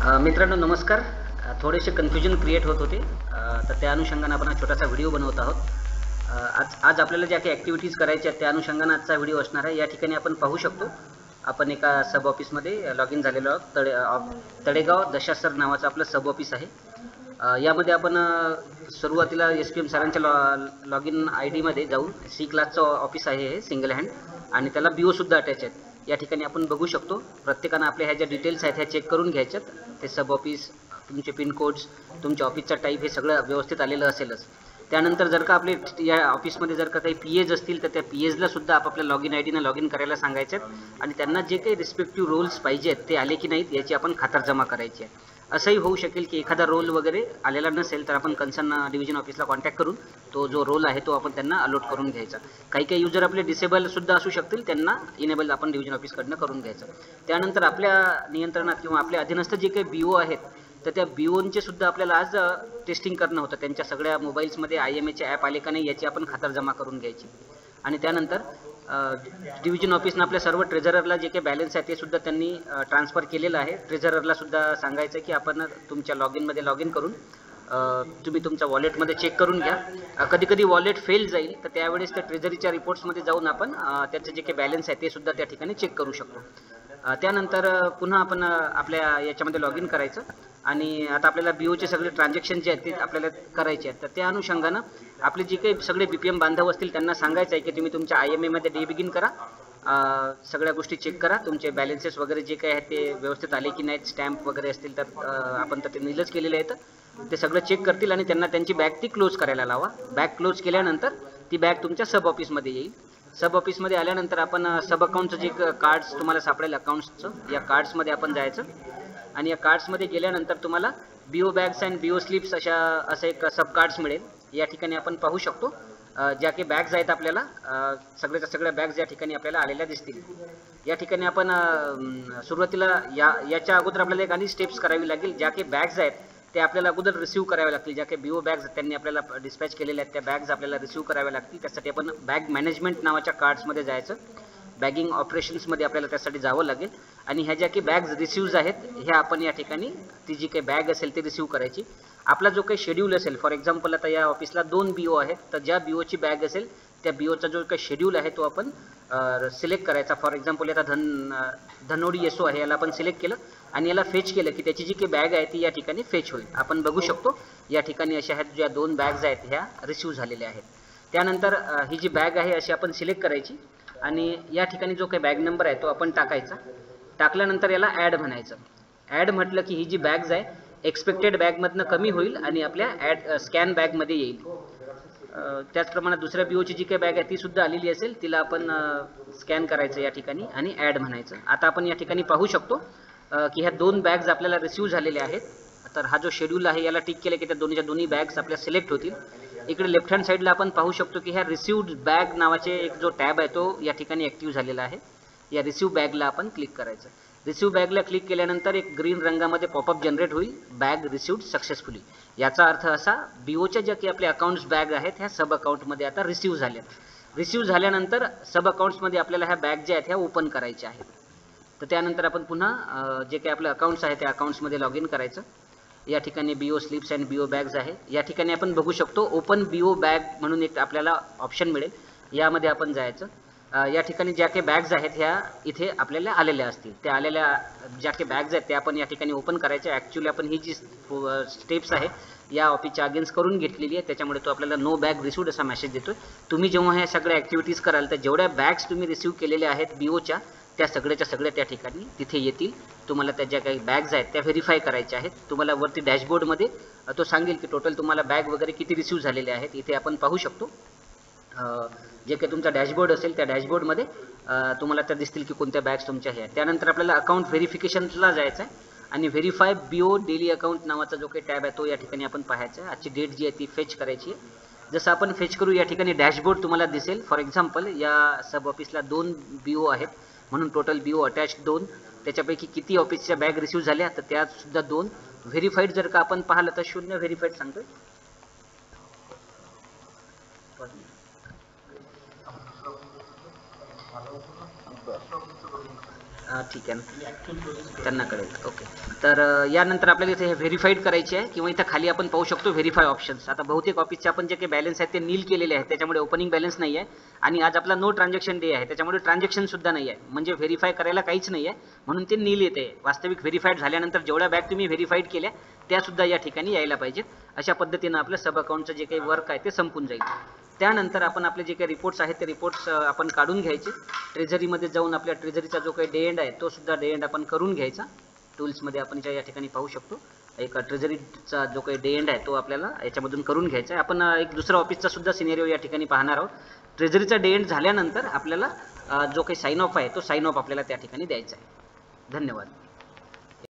मित्रांनो नमस्कार. थोडेसे कन्फ्युजन क्रिएट होत होते, तर त्या अनुषंगाने आपण छोटासा व्हिडिओ बनवत आहोत. आज आज आपल्याला ज्या काही ॲक्टिव्हिटीज करायच्या आहेत त्या अनुषंगाने आजचा व्हिडिओ असणार आहे. या ठिकाणी आपण पाहू शकतो, आपण एका सब ऑफिसमध्ये लॉग इन झालेलो आहोत. तळेगाव दशासर नावाचं आपलं सब ऑफिस आहे. यामध्ये आपण सुरुवातीला SPM सरांच्या लॉग इन ID मध्ये जाऊन C क्लासचं ऑफिस आहे हे सिंगल हँड, आणि त्याला BO सुद्धा अटॅच आहेत. या ठिकाणी आपण बघू शकतो, प्रत्येकानं आपल्या ह्या ज्या डिटेल्स आहेत ह्या चेक करून घ्यायच्यात. ते सब ऑफिस, तुमचे पिन कोड्स, तुमच्या ऑफिसचा टाईप हे सगळं व्यवस्थित आलेलं असेलच. त्यानंतर जर का आपले या ऑफिसमध्ये जर का काही PAs असतील तर त्या PAsला सुद्धा आपापल्या log in ID log in करायला सांगायचे आहेत, आणि त्यांना जे काही रिस्पेक्टिव्ह रोल्स पाहिजेत ते आले की नाहीत याची आपण खातरजमा करायची आहे. असंही होऊ शकेल की एखादा रोल वगैरे आलेला नसेल तर आपण कन्सर्न डिव्हिजन ऑफिसला कॉन्टॅक्ट करून तो जो रोल आहे तो आपण त्यांना अलॉट करून घ्यायचा. काही काही युजर आपले डिसेबल सुद्धा असू शकतील, त्यांना इनेबल आपण डिव्हिजन ऑफिसकडनं करून घ्यायचं. त्यानंतर आपल्या नियंत्रणात किंवा आपल्या अधीनस्थ जे काही BO आहेत तर त्या BOंचे सुद्धा आपल्याला आज टेस्टिंग करणं होतं. त्यांच्या सगळ्या मोबाईल्समध्ये IMAचे ॲप आले का नाही याची आपण खातरजमा करून घ्यायची. आणि त्यानंतर डिव्हिजन ऑफिसनं आपल्या सर्व ट्रेझररला जे काही बॅलन्स आहे ते सुद्धा त्यांनी ट्रान्सफर केलेलं आहे. ट्रेझररला सुद्धा सांगायचं की आपण तुमच्या लॉग इनमध्ये लॉग इन करून तुम्ही तुमच्या वॉलेटमध्ये चेक करून घ्या. कधी कधी वॉलेट फेल जाईल तर त्यावेळेस त्या ट्रेझरीच्या रिपोर्ट्समध्ये जाऊन आपण त्याचं जे काही बॅलन्स आहे ते सुद्धा त्या ठिकाणी चेक करू शकतो. त्यानंतर पुन्हा आपण आपल्या याच्यामध्ये लॉग इन करायचं, आणि आता आपल्याला BOचे सगळे ट्रान्झॅक्शन जे आहेत ते आपल्याला करायचे आहेत. तर त्या अनुषंगानं आपले जे काही सगळे BPM बांधव असतील त्यांना सांगायचं आहे की तुम्ही तुमच्या IMAमध्ये डिबिगिन करा, सगळ्या गोष्टी चेक करा, तुमचे बॅलन्सेस वगैरे जे काही आहेत ते व्यवस्थित आले की नाहीत, स्टॅम्प वगैरे असतील तर आपण तर ते नीलच केलेले आहेत, ते सगळं चेक करतील आणि त्यांना त्यांची बॅग ती क्लोज करायला लावा. बॅग क्लोज केल्यानंतर ती बॅग तुमच्या सब ऑफिसमध्ये येईल. सब ऑफिसमध्ये आल्यानंतर आपण सब अकाउंटचं जे कार्ड्स तुम्हाला सापडेल अकाउंट्सचं, या कार्ड्समध्ये आपण जायचं, आणि या कार्ड्समध्ये गेल्यानंतर तुम्हाला BO bags and BO slips असं एक सब कार्ड्स मिळेल. या ठिकाणी आपण पाहू शकतो ज्या काही बॅग्स आहेत आपल्याला सगळ्याच्या सगळ्या बॅग्स या ठिकाणी आपल्याला आलेल्या दिसतील. या ठिकाणी आपण सुरुवातीला याच्या अगोदर आपल्याला एक आणि स्टेप्स करावी लागेल. ज्या काही बॅग्स आहेत ते आपल्याला अगोदर रिसीव्ह कराव्या लागतील. ज्या काही BO बॅग्स त्यांनी आपल्याला डिस्पॅच केलेल्या आहेत त्या बॅग्स आपल्याला रिसीव्ह कराव्या लागतील. त्यासाठी आपण बॅग मॅनेजमेंट नावाच्या कार्ड्समध्ये जायचं. बॅगिंग ऑपरेशन्समध्ये आपल्याला त्यासाठी जावं लागेल, आणि ह्या ज्या काही बॅग्स रिसिव्ज आहेत ह्या आपण या ठिकाणी ती जी काही बॅग असेल ती रिसीव्ह करायची. आपला जो काही शेड्यूल असेल, फॉर एक्झाम्पल आता या ऑफिसला 2 BO आहेत, तर ज्या BOची बॅग असेल त्या BOचा जो काही शेड्यूल आहे तो आपण सिलेक्ट करायचा. फॉर एक्झाम्पल आता धनोडी SO आहे, याला आपण सिलेक्ट केलं आणि याला फेच केलं की त्याची जी काही बॅग आहे ती या ठिकाणी फेच होईल. आपण बघू शकतो या ठिकाणी अशा आहेत ज्या 2 बॅग्स आहेत ह्या रिसीव्ह झालेल्या आहेत. त्यानंतर ही जी बॅग आहे अशी आपण सिलेक्ट करायची, आणि या ठिकाणी जो काही बॅग नंबर आहे तो आपण टाकायचा. टाकल्यानंतर याला ॲड म्हणायचं. ॲड म्हटलं की ही जी बॅग्स आहे एक्सपेक्टेड बॅगमधनं कमी होईल आणि आपल्या स्कॅन बॅगमध्ये येईल. त्याचप्रमाणे दुसऱ्या BOची जी काही बॅग आहे ती सुद्धा आलेली असेल, तिला आपण स्कॅन करायचं या ठिकाणी आणि ॲड म्हणायचं. आता आपण या ठिकाणी पाहू शकतो की ह्या 2 बॅग्स आपल्याला रिसीव्ह झालेल्या आहेत. तर हा जो शेड्यूल आहे याला टिक केलं की त्या दोन्ही बॅग्स आपल्या सिलेक्ट होतील. इकडे लेफ्ट हँड साईडला आपण पाहू शकतो की ह्या रिसीव्ड बॅग नावाचे एक जो टॅब आहे तो या ठिकाणी ॲक्टिव्ह झालेला आहे. या रिसीव्ह बॅगला आपण क्लिक करायचं. रिसीव्ह बॅगला क्लिक केल्यानंतर एक ग्रीन रंगामध्ये पॉपअप जनरेट होईल, बॅग रिसीव्ड सक्सेसफुली. याचा अर्थ असा, BOच्या ज्या काही आपले अकाउंट्स बॅग आहेत ह्या सब अकाउंटमध्ये आता रिसीव्ह झाल्यात. रिसीव्ह झाल्यानंतर सब अकाउंट्समध्ये आपल्याला ह्या बॅग ज्या आहेत ह्या ओपन करायच्या आहेत. तर त्यानंतर आपण पुन्हा जे काही आपले अकाउंट्स आहेत त्या अकाउंट्समध्ये लॉग इन करायचं. या ठिकाणी BO slips and BO bags आहे. या ठिकाणी आपण बघू शकतो ओपन BO बॅग म्हणून एक आपल्याला ऑप्शन मिळेल, यामध्ये आपण जायचं. या ठिकाणी ज्या काही बॅग्स आहेत ह्या इथे आपल्याला आलेल्या असतील, त्या आलेल्या ज्या काही बॅग्स आहेत त्या आपण या ठिकाणी ओपन करायच्या. ॲक्च्युली आपण ही जी स्टेप्स आहे या ऑफिसच्या अगेन्स्ट करून घेतलेली आहे, त्याच्यामुळे तो आपल्याला नो बॅग रिसीव्ड असा मेसेज देतोय. तुम्ही जेव्हा ह्या सगळ्या ॲक्टिव्हिटीज कराल तर जेवढ्या बॅग्स तुम्ही रिसीव्ह केलेल्या आहेत BOच्या त्या सगळ्याच्या सगळ्या त्या ठिकाणी तिथे येतील. तुम्हाला त्या ज्या काही बॅग्स आहेत त्या व्हेरीफाय करायच्या आहेत. तुम्हाला वरती डॅशबोर्डमध्ये तो सांगेल की टोटल तुम्हाला बॅग वगैरे किती रिसीव्ह झालेले आहेत. इथे आपण पाहू शकतो जे काही तुमचा डॅशबोर्ड असेल त्या डॅशबोर्डमध्ये तुम्हाला त्या दिसतील की कोणत्या बॅग्स तुमच्या आहेत. त्यानंतर आपल्याला अकाउंट व्हेरिफिकेशनला जायचं आहे, आणि व्हेरीफाय BO डेली अकाउंट नावाचा जो काही टॅब आहे तो या ठिकाणी आपण पाहायचा आहे. आजची डेट जी आहे ती फेच करायची आहे. जसं आपण फेच करू या ठिकाणी डॅशबोर्ड तुम्हाला दिसेल. फॉर एक्झाम्पल या सब ऑफिसला 2 BO आहेत म्हणून टोटल BO अटॅच 2. त्याच्यापैकी किती ऑफिसच्या बॅग रिसीव्ह झाल्या तर त्या सुद्धा 2. व्हेरीफाईड जर का आपण पाहिलं तर 0 व्हेरीफाईड सांगतोय. ठीक आहे ना, त्यांना कळेल. ओके. तर यानंतर आपल्याला इथे व्हेरीफाईड करायची आहे किंवा इथं खाली आपण पाहू शकतो व्हेरीफाय ऑप्शन्स. आता बहुतेक ऑफिसचे आपण जे काही बॅलन्स आहेत ते नील केलेले आहेत, त्याच्यामुळे ओपनिंग बॅलन्स नाही आहे आणि आज आपला नो ट्रान्झॅक्शन डे आहे, त्याच्यामुळे ट्रान्झॅक्शन सुद्धा नाही आहे, म्हणजे व्हेरीफाय करायला काहीच नाही आहे म्हणून ते नील येते. वास्तविक व्हेरीफाईड झाल्यानंतर जेवढ्या बॅग तुम्ही व्हेरीफाईड केल्या त्या सुद्धा या ठिकाणी यायला पाहिजेत. अशा पद्धतीनं आपलं सब अकाउंटचं जे काही वर्क आहे ते संपून जाईल. त्यानंतर आपण आपले जे काही रिपोर्ट्स आहेत ते रिपोर्ट्स आपण काढून घ्यायचे. ट्रेझरीमध्ये जाऊन आपल्या ट्रेझरीचा जो काही डे एंड आहे तो सुद्धा डे एंड आपण करून घ्यायचा. टूल्समध्ये आपण या ठिकाणी पाहू शकतो एक ट्रेझरीचा जो काही डे एंड आहे तो आपल्याला याच्यामधून करून घ्यायचा आहे. आपण एक दुसरा ऑफिसचा सुद्धा सिनेरिओ या ठिकाणी पाहणार आहोत. ट्रेझरीचा डे एंड झाल्यानंतर आपल्याला जो काही साइन ऑफ आहे तो साइन ऑफ आपल्याला त्या ठिकाणी द्यायचा आहे. धन्यवाद.